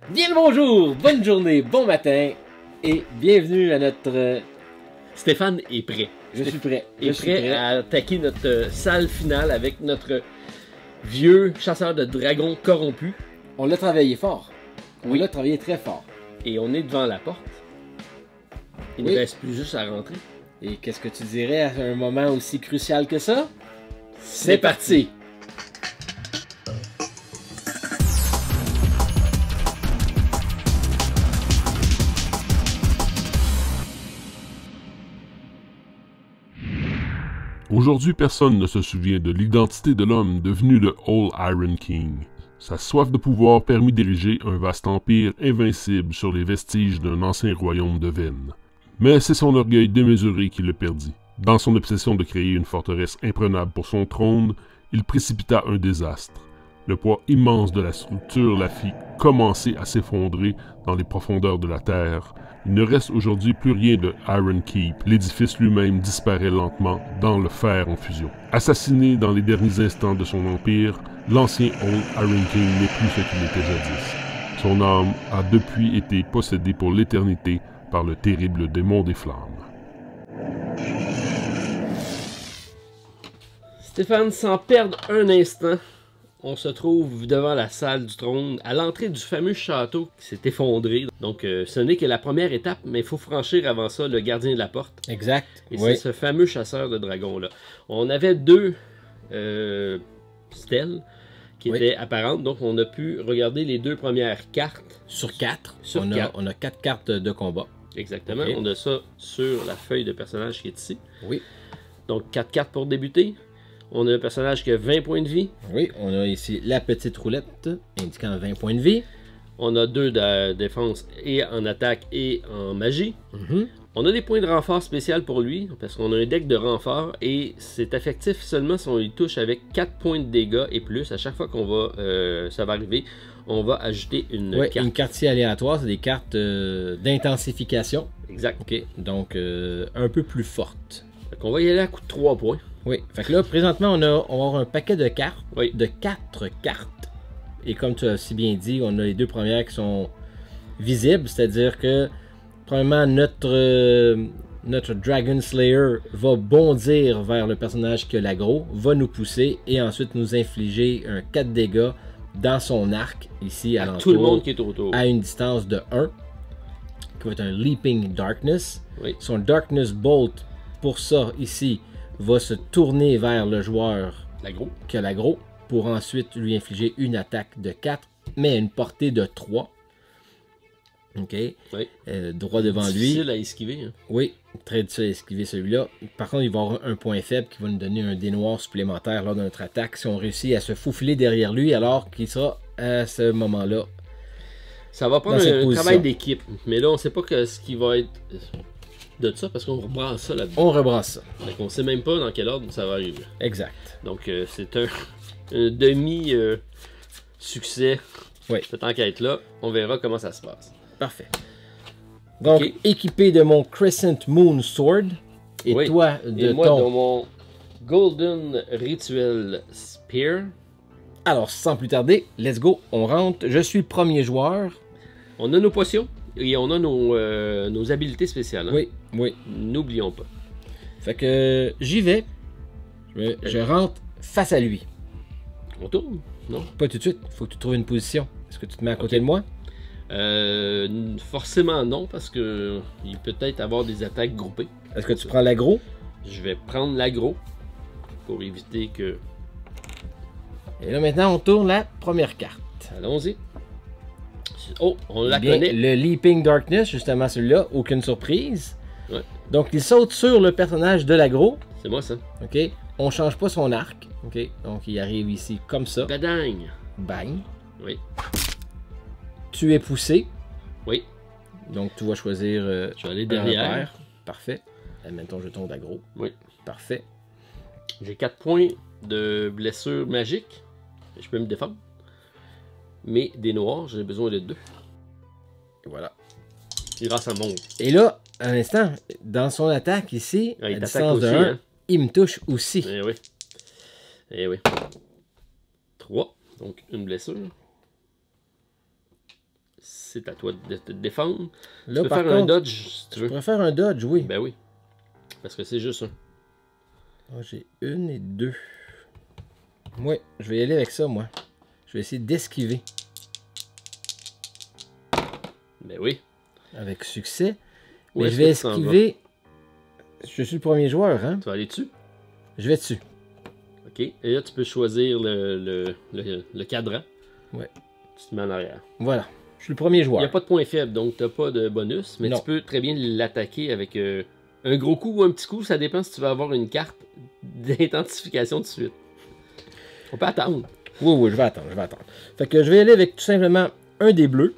Bien le bonjour, bonne journée, bon matin et bienvenue à notre... Stéphane est prêt. Je suis prêt. Je suis prêt à attaquer notre salle finale avec notre vieux chasseur de dragons corrompu. On l'a travaillé fort. On Oui. l'a travaillé très fort. Et on est devant la porte. Il ne Oui. reste plus juste à rentrer. Et qu'est-ce que tu dirais à un moment aussi crucial que ça? C'est parti! Aujourd'hui, personne ne se souvient de l'identité de l'homme devenu le All Iron King. Sa soif de pouvoir permit d'ériger un vaste empire invincible sur les vestiges d'un ancien royaume de Venne. Mais c'est son orgueil démesuré qui le perdit. Dans son obsession de créer une forteresse imprenable pour son trône, il précipita un désastre. Le poids immense de la structure la fit commencer à s'effondrer dans les profondeurs de la terre. Il ne reste aujourd'hui plus rien de Iron Keep. L'édifice lui-même disparaît lentement dans le fer en fusion. Assassiné dans les derniers instants de son empire, l'ancien Old Iron King n'est plus ce qu'il était jadis. Son âme a depuis été possédée pour l'éternité par le terrible démon des flammes. Stéphane, sans perdre un instant, on se trouve devant la salle du trône, à l'entrée du fameux château qui s'est effondré. Donc, ce n'est que la première étape, mais il faut franchir avant ça le gardien de la porte. Exact. Et Oui. c'est ce fameux chasseur de dragons-là. On avait deux stèles qui Oui. étaient apparentes, donc on a pu regarder les deux premières cartes. Sur 4. Sur on, quatre. on a 4 cartes de combat. Exactement, Ok. on a ça sur la feuille de personnage qui est ici. Oui. Donc 4 cartes pour débuter. On a un personnage qui a 20 points de vie. Oui, on a ici la petite roulette indiquant 20 points de vie. On a 2 de défense et en attaque et en magie. Mhm. On a des points de renfort spécial pour lui, parce qu'on a un deck de renfort et c'est effectif seulement si on y touche avec 4 points de dégâts et plus. À chaque fois qu'on va, ça va arriver, on va ajouter une Oui, carte. une carte aléatoire, c'est des cartes d'intensification. Exact. OK, donc un peu plus forte. Donc on va y aller à coup de 3 points. Oui, fait que là, présentement, on va avoir un paquet de cartes, Oui. de 4 cartes. Et comme tu as si bien dit, on a les deux premières qui sont visibles, c'est-à-dire que, premièrement, notre Dragon Slayer va bondir vers le personnage qui a l'aggro, va nous pousser et ensuite nous infliger un 4 dégâts dans son arc, ici à Tout le monde l'entour, qui est autour. à une distance de 1, qui va être un Leaping Darkness. Oui. Son Darkness Bolt, pour ça, ici, va se tourner vers le joueur L'aggro. qui a l'aggro pour ensuite lui infliger une attaque de 4, mais à une portée de 3. OK. Oui. Droit devant lui. Difficile à esquiver. Hein. Oui, très difficile à esquiver celui-là. Par contre, il va avoir un point faible qui va nous donner un dé noir supplémentaire lors de notre attaque si on réussit à se faufiler derrière lui alors qu'il sera à ce moment-là. Ça va prendre Dans cette un position. travail d'équipe. Mais là, on sait pas ce qui va être de ça parce qu'on rebrasse ça là-dedans. On rebrasse ça. Donc, on sait même pas dans quel ordre ça va arriver. Exact. Donc, c'est un demi-succès, Oui. cette enquête-là. On verra comment ça se passe. Parfait. Donc, Ok. équipé de mon Crescent Moon Sword et Oui. toi de Et moi, ton... dans mon Golden Ritual Spear, Alors, sans plus tarder, let's go, on rentre. Je suis le premier joueur. on a nos potions et on a nos habiletés spéciales. Hein. Oui, oui. N'oublions pas. Fait que j'y vais. Je rentre face à lui. On tourne? Non? Pas tout de suite, faut que tu trouves une position. Est-ce que tu te mets à côté Ok. de moi? Forcément non, parce que il peut peut-être avoir des attaques groupées. Est-ce que tu prends l'aggro? Je vais prendre l'aggro pour éviter que... Et là maintenant, on tourne la première carte. Allons-y. Oh, on la Bien, connaît. le Leaping Darkness, justement celui-là, aucune surprise. Ouais. Donc il saute sur le personnage de l'aggro. C'est moi ça. OK? On change pas son arc. OK? Donc il arrive ici comme ça. Badang. Bang. Oui. Tu es poussé. Oui. Donc tu vas choisir Je vais aller un derrière. repère. Parfait. Amène ton jeton d'aggro. Oui. Parfait. J'ai 4 points de blessure magique. Je peux me défendre. Mais des noirs, j'ai besoin de 2. Et voilà. Grâce à mon... Et là, un instant, dans son attaque ici, Ah, à il t'attaque distance de aussi, 1, hein? il me touche aussi. Eh oui. Eh oui. 3. Donc, une blessure. c'est à toi de te défendre. Là, Tu peux par faire un contre, dodge si tu je veux. pourrais faire un dodge, oui. Ben oui. Parce que c'est juste un. Ah, j'ai 1 et 2. Oui, je vais y aller avec ça, moi. Je vais essayer d'esquiver Ben oui. avec succès. Où Mais est-ce je vais que tu t'en vas? esquiver. Je suis le premier joueur, hein? Tu vas aller dessus? Je vais dessus. Ok. Et là, tu peux choisir le cadran. Ouais. Tu te mets en arrière. Voilà. Je suis le premier Il joueur. n'y a pas de point faible, donc tu n'as pas de bonus, mais Non. tu peux très bien l'attaquer avec un gros coup ou un petit coup. Ça dépend si tu vas avoir une carte d'identification de suite. On peut attendre. Oui, je vais attendre, Fait que je vais y aller avec tout simplement un des bleus.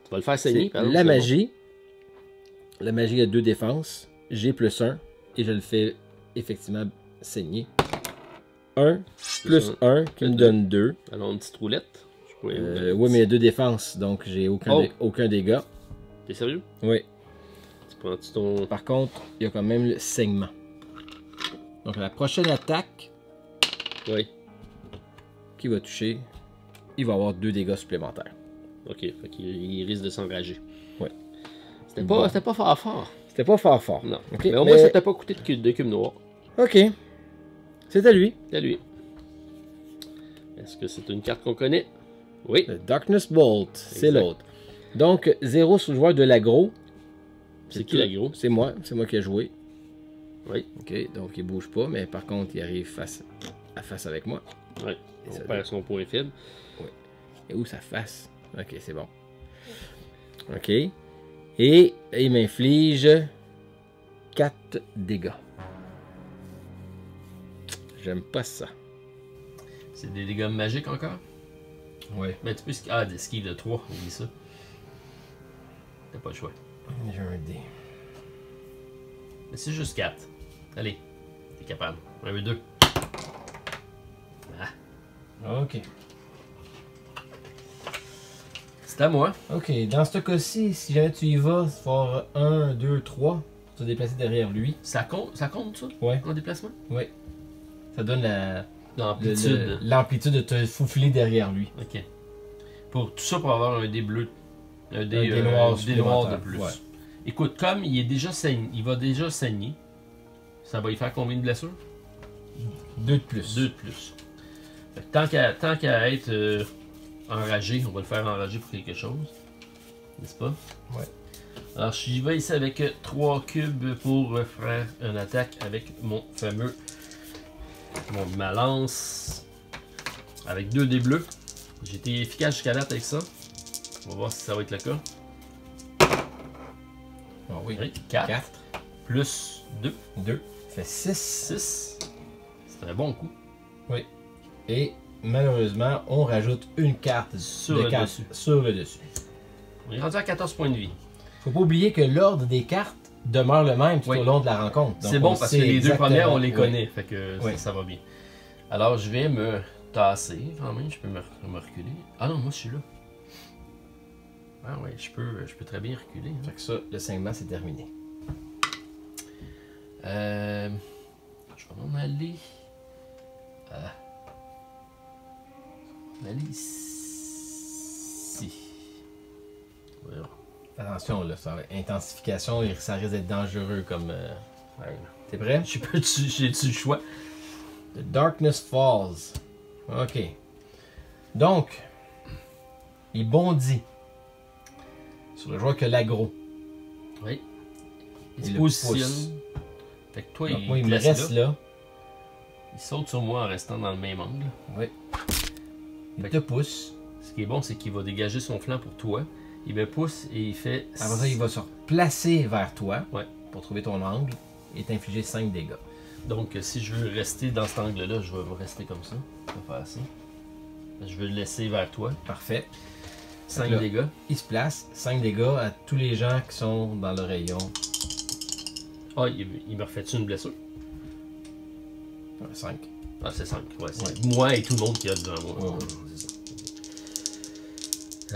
Tu vas le faire saigner, C'est par exemple, la c'est bon. magie. La magie a 2 défenses. J'ai +1. Et je le fais effectivement saigner. 1 plus 1 qui me donne 2. Alors, une petite roulette. Oui, mais il y a 2 défenses, donc j'ai aucun dégât. T'es sérieux? Oui. Tu prends-tu ton... Par contre, il y a quand même le saignement. Donc la prochaine attaque Oui. qui va toucher, il va avoir 2 dégâts supplémentaires. Ok, fait qu'il risque de s'enrager. Ouais. C'était Bon. pas fort. C'était pas fort. Non. Ok, Mais au moins, ça t'a pas coûté de cube noir. Ok. C'est à lui. C'est à lui. Est-ce que c'est une carte qu'on connaît? Oui. Le Darkness Bolt, c'est Exact. l'autre. Donc 0 sur le joueur de l'aggro. C'est qui l'aggro? C'est moi qui ai joué. Oui. Ok, donc il bouge pas, mais par contre il arrive face à face avec moi. Oui. Et On ça perd son point faible. Et où sa face? Ok, c'est bon. Ok. Et il m'inflige 4 dégâts. J'aime pas ça. C'est des dégâts magiques encore? Ouais. Mais tu peux... Ah, des skis de 3, oublie ça. T'as pas le choix. J'ai un dé. Mais c'est juste 4. Allez, t'es capable. 1 et 2. Ah, Ok. c'est à moi. Ok, dans ce cas-ci, si jamais tu y vas, il faut avoir 1, 2, 3. Tu vas te déplacer derrière lui. Ça compte ça? Ouais. En déplacement? Ouais. Ça donne L'amplitude. l'amplitude de te faufiler derrière lui. Ok. Pour tout ça pour avoir un dé bleu. Un dé dé noir un dé noir de supplémentaire, plus. ouais. Écoute, comme il est déjà saigné, il va déjà saigner. Ça va y faire combien de blessures? 2 de plus. 2 de plus. Fait que tant qu'à être enragé, on va le faire enrager pour quelque chose. N'est-ce pas? Ouais. Alors j'y vais ici avec 3 cubes pour faire une attaque avec mon fameux ma lance avec 2 dés bleus. J'ai été efficace jusqu'à date avec ça. On va voir si ça va être le cas. Ah oui. 4 4. plus 2. 2. Fait 6. 6. C'est un bon coup. Oui. Et malheureusement, on rajoute une carte Sur de le carte dessus. sur le dessus. On est rendu à 14 points de vie. Faut pas oublier que l'ordre des cartes demeure le même tout Oui. au long de la rencontre. Donc, C'est bon on parce que sait les deux exactement- premières, on les Oui. connaît. Fait que Oui. ça va bien. Alors, je vais me tasser. Quand même, je peux me reculer. Ah non, moi, je suis là. Ah ouais, je peux très bien reculer. Fait que ça, le saignement, c'est terminé. Je vais m'en aller. Aller ici. Voilà. Attention, là, ça va être intensification et ça risque d'être dangereux comme... Ouais. T'es prêt? J'ai-tu le choix? The Darkness Falls. Ok. Donc, il bondit sur le joueur que l'aggro. Oui. Il Et se le positionne. Fait que toi, Donc, moi, il te me laisse reste là. là. Il saute sur moi en restant dans le même angle. Oui. Il Fait te pousse. Ce qui est bon, c'est qu'il va dégager son flanc pour toi. Il me pousse et il fait... Après ça, il va se placer vers toi Ouais. pour trouver ton angle et t'infliger 5 dégâts. Donc, si je veux rester dans cet angle-là, je vais rester comme ça. Je vais faire ça. Je vais le laisser vers toi. Parfait. 5 Là. dégâts. Il se place, 5 dégâts à tous les gens qui sont dans le rayon. Ah, il me refait-tu une blessure? 5. Ah, c'est 5. Ouais, c'est moi et tout le monde qui est devant moi. Ouais, ouais. C'est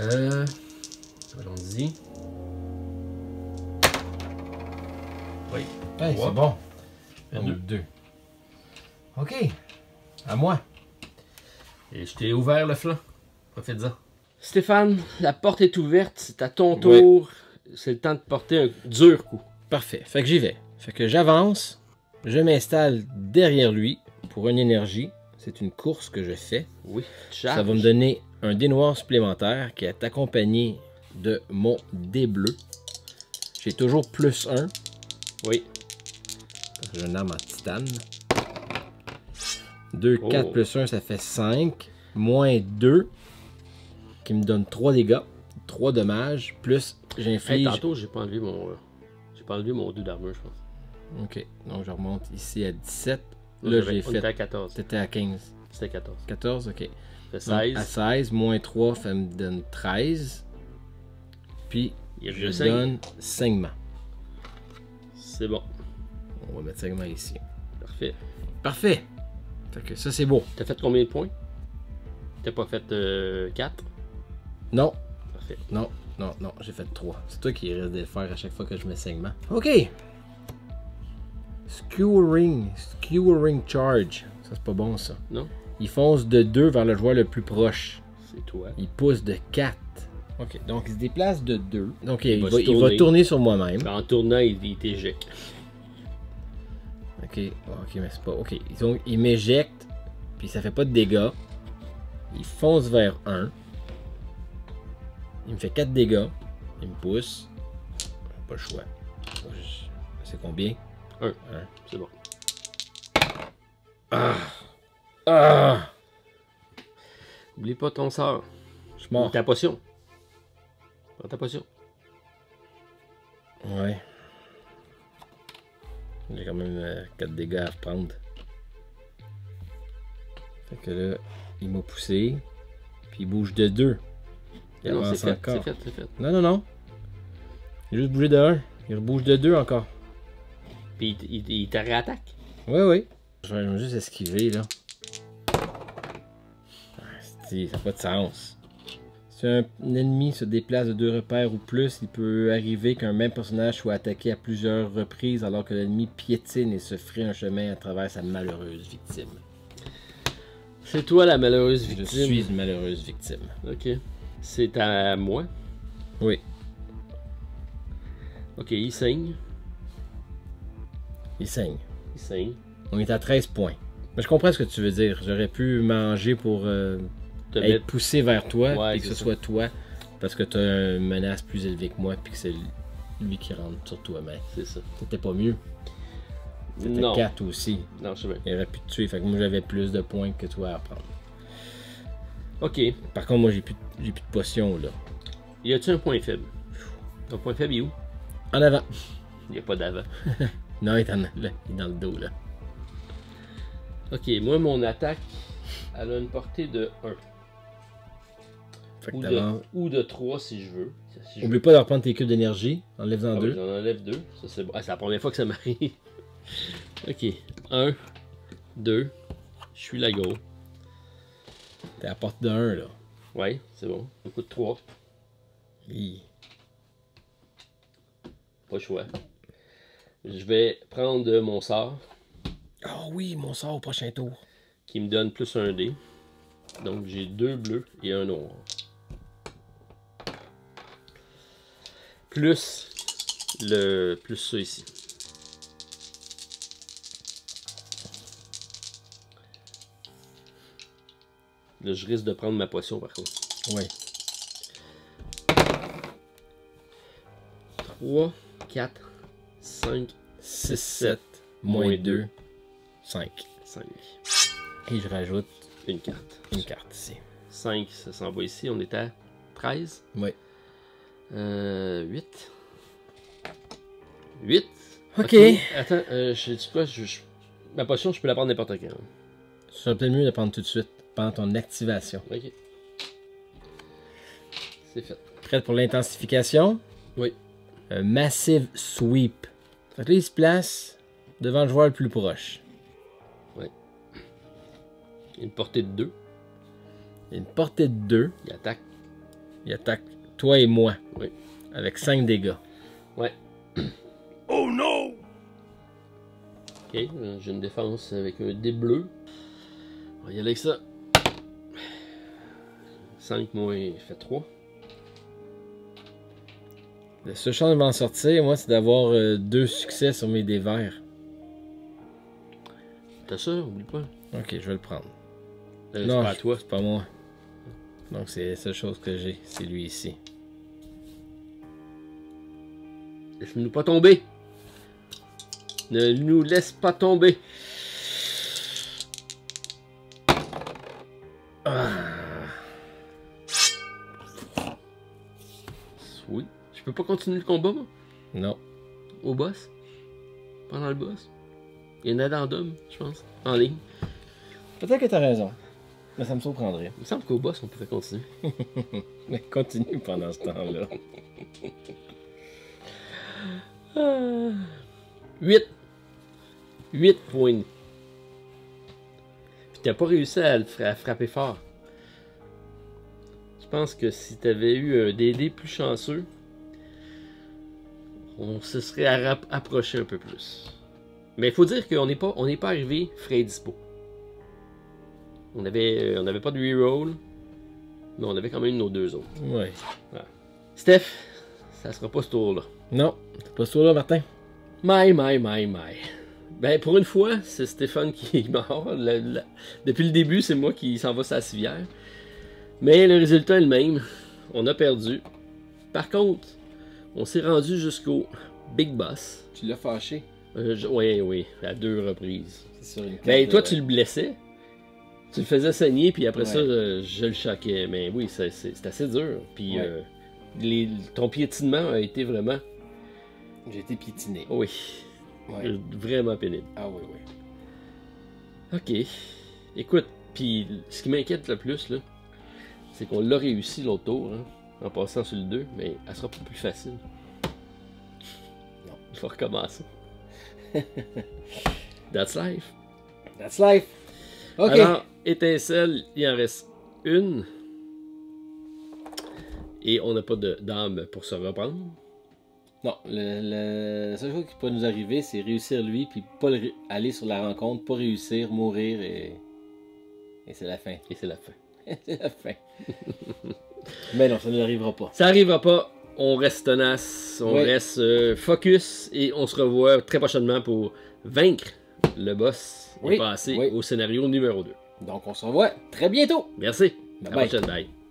ça. Allons-y. Oui. Hey, Trois. c'est bon. Fait 2. Ok. À moi. Et je t'ai ouvert le flanc. Profite-en. Stéphane, la porte est ouverte, c'est à ton tour. C'est le temps de porter un dur coup. Parfait. Fait que j'y vais. Fait que j'avance. Je m'installe derrière lui pour une énergie. C'est une course que je fais. Oui, Ça va me donner un dé noir supplémentaire qui est accompagné de mon dé bleu. J'ai toujours plus 1. Oui. J'ai une arme en titane. 2, 4 plus 1, ça fait 5. Moins 2, qui me donne 3 dégâts. 3 dommages. Plus j'inflige... Tantôt, j'ai pas enlevé mon 2 d'armure, je pense. Ok, donc je remonte ici à 17. Non, Là, on j'ai était fait... à 14. T'étais à 15. C'était 14. 14, ok. Ça fait Donc, 16. à 16, moins 3, ça me donne 13. Puis, je saigne. donne saignement. C'est bon. On va mettre saignement ici. Parfait. Parfait! Fait que ça, c'est beau. T'as fait combien de points? T'as pas fait 4? Non. Parfait. Non, j'ai fait 3. C'est toi qui risque de le faire à chaque fois que je mets saignement. Ok! Skewering charge. Ça, c'est pas bon, ça. Non? Il fonce de 2 vers le joueur le plus proche. C'est toi. Il pousse de 4. Ok, donc il se déplace de 2. Donc il va va tourner sur moi-même. En tournant, il t'éjecte. Ok, mais c'est pas... Ok, donc il m'éjecte, puis ça fait pas de dégâts. Il fonce vers 1. Il me fait 4 dégâts. Il me pousse. Pas le choix. C'est combien? 1. C'est bon. Oublie pas ton sort. Je suis mort. Ta potion. Prends ta potion. Ouais. J'ai quand même 4 dégâts à reprendre. Fait que là, il m'a poussé. Puis il bouge de 2. Il Non, avance c'est fait, encore. c'est fait. Non. Il a juste bougé de 1. Il rebouge de 2 encore. Puis il te réattaque. Oui. Je vais juste esquiver, là. Ça n'a pas de sens. Si un ennemi se déplace de 2 repères ou plus, il peut arriver qu'un même personnage soit attaqué à plusieurs reprises alors que l'ennemi piétine et se fraye un chemin à travers sa malheureuse victime. C'est toi la malheureuse victime. Je suis une malheureuse victime. Ok. C'est à moi. Oui. Ok, il saigne. Il saigne. Il saigne. On est à 13 points. Mais je comprends ce que tu veux dire. J'aurais pu manger pour être poussé vers toi et que ce soit toi parce que tu as une menace plus élevée que moi puis que c'est lui qui rentre sur toi. Mais c'est ça. C'était pas mieux. C'était 4 aussi. Non, je sais bien. Il aurait pu te tuer. Fait que moi j'avais plus de points que toi à prendre. Ok. Par contre, moi j'ai plus de potions là. Y a-tu un point faible? Ton point faible est où? En avant. Il n'y a pas d'avant. Non, il est, il est dans le dos là. Ok, moi mon attaque, elle a une portée de 1. Fait que Ou de 3 si je veux. Oublie pas de reprendre tes cubes d'énergie. Enlève-en 2. J'en enlève 2. Ça, c'est bon. C'est la première fois que ça m'arrive. Ok. 1, 2. Je suis là gros. T'es à la porte de 1 là. Ouais, c'est bon. Un coup de 3. Oui. Pas le choix. Je vais prendre mon sort. Oh oui, mon sort au prochain tour. Qui me donne plus un dé. Donc j'ai 2 bleus et un noir. Plus ça ici. Là, je risque de prendre ma potion par contre. Oui. 3, 4, 5, 6, 7, moins 2, 5. 5. Et je rajoute Une carte. une carte ici. 5, ça s'en va ici. On est à 13. Oui. 8. 8. Ok. Attends, je dis quoi? Ma potion, je peux la prendre n'importe quand. Ce serait peut-être mieux de prendre tout de suite pendant ton activation. Ok. C'est fait. Prête pour l'intensification? Oui. Massive sweep. Fait que là, il se place devant le joueur le plus proche. Ouais. Une portée de 2. Il y a une portée de 2. Il attaque. Il attaque toi et moi. Oui. Avec 5 dégâts. Ouais. Oh non! Ok, j'ai une défense avec un dé bleu. On va y aller avec ça. 5 moins fait 3. La seule chance de m'en sortir, moi, c'est d'avoir 2 succès sur mes dés verts. T'as ça, oublie pas. Ok, je vais le prendre. C'est Non, pas à toi. c'est pas moi. Donc c'est la seule chose que j'ai, c'est lui ici. Laisse-nous pas tomber. Ne nous laisse pas tomber. Ah. Oui. Je peux pas continuer le combat, moi? Non. Au boss? Pendant le boss? Il y a un addendum, je pense, en ligne. Peut-être que t'as raison. Mais ça me surprendrait. Il me semble qu'au boss, on pouvait continuer. Mais continue pendant ce temps-là. 8 points. Puis t'as pas réussi à frapper fort. Je pense que si t'avais eu un DD plus chanceux, on se serait approché un peu plus. Mais il faut dire qu'on n'est pas arrivé frais et dispo. On n'avait pas de reroll, mais on avait quand même nos 2 autres. Ouais. Voilà. Steph, ça sera pas ce tour-là. Non, c'est pas ce tour-là, Martin. My. Ben, pour une fois, c'est Stéphane qui est mort. Depuis le début, c'est moi qui s'en va sur la civière. Mais le résultat est le même. On a perdu. Par contre, on s'est rendu jusqu'au Big Boss. Tu l'as fâché. Oui, à 2 reprises. C'est sur une carte. Ben, toi, tu le blessais. Tu le faisais saigner, puis après Ouais. ça, je le choquais. Mais oui, c'est assez dur. Puis Ouais. ton piétinement a été vraiment... J'ai été piétiné. Oui, Ouais. vraiment pénible. Ah oui, oui. Ok. Écoute, puis ce qui m'inquiète le plus, là, c'est qu'on l'a réussi l'autre tour, hein, en passant sur le 2, mais elle sera pas plus facile. Non. Il faut recommencer. That's life. That's life. Ok. Alors, étincelle, il en reste une. Et on n'a pas d'âme pour se reprendre. Non, la seule chose qui peut nous arriver, c'est réussir lui, puis pas aller sur la rencontre, pas réussir, mourir, et c'est la fin. Et c'est la fin. C'est la fin. Mais non, ça ne arrivera pas. Ça arrivera pas. On reste tenace, on Ouais. reste focus et on se revoit très prochainement pour vaincre le boss et Oui, passer oui. au scénario numéro 2. Donc on se revoit très bientôt. Merci. À la Bye bye. prochaine. Bye.